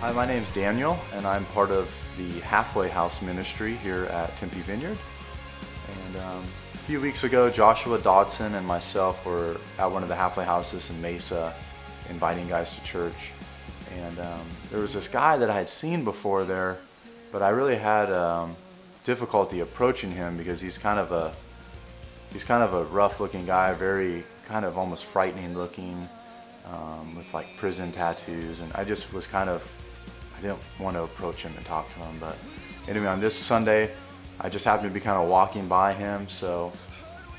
Hi, my name's Daniel, and I'm part of the Halfway House ministry here at Tempe Vineyard. And a few weeks ago, Joshua Dodson and myself were at one of the halfway houses in Mesa, inviting guys to church. And there was this guy that I had seen before there, but I really had difficulty approaching him because he's kind of a rough-looking guy, very kind of almost frightening looking, with like prison tattoos, and I just was I didn't want to approach him and talk to him. But anyway, on this Sunday, I just happened to be kind of walking by him, so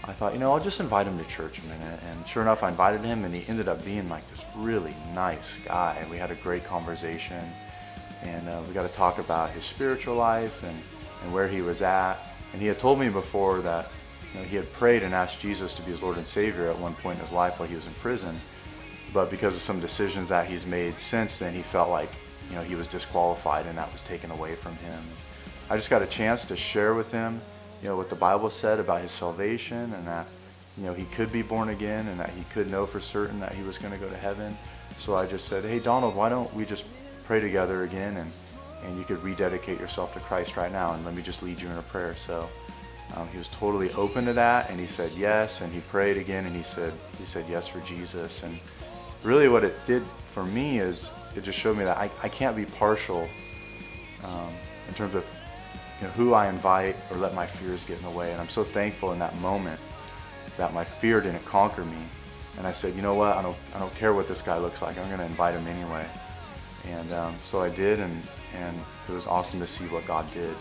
I thought, I'll just invite him to church a minute. And sure enough, I invited him, and he ended up being like this really nice guy. We had a great conversation, and we got to talk about his spiritual life and where he was at. And he had told me before that he had prayed and asked Jesus to be his Lord and Savior at one point in his life while he was in prison. But because of some decisions that he's made since then, he felt like he was disqualified and that was taken away from him. I just got a chance to share with him what the Bible said about his salvation, and that he could be born again, and that he could know for certain that he was going to go to heaven. So I just said, hey Donald, why don't we just pray together again, and you could rededicate yourself to Christ right now, and let me just lead you in a prayer. So he was totally open to that, and he said yes, and he prayed again, and he said yes for Jesus. And really what it did for me is it just showed me that I can't be partial in terms of who I invite or let my fears get in the way. And I'm so thankful in that moment that my fear didn't conquer me. And I said, you know what, I don't care what this guy looks like, I'm going to invite him anyway. And so I did, and it was awesome to see what God did.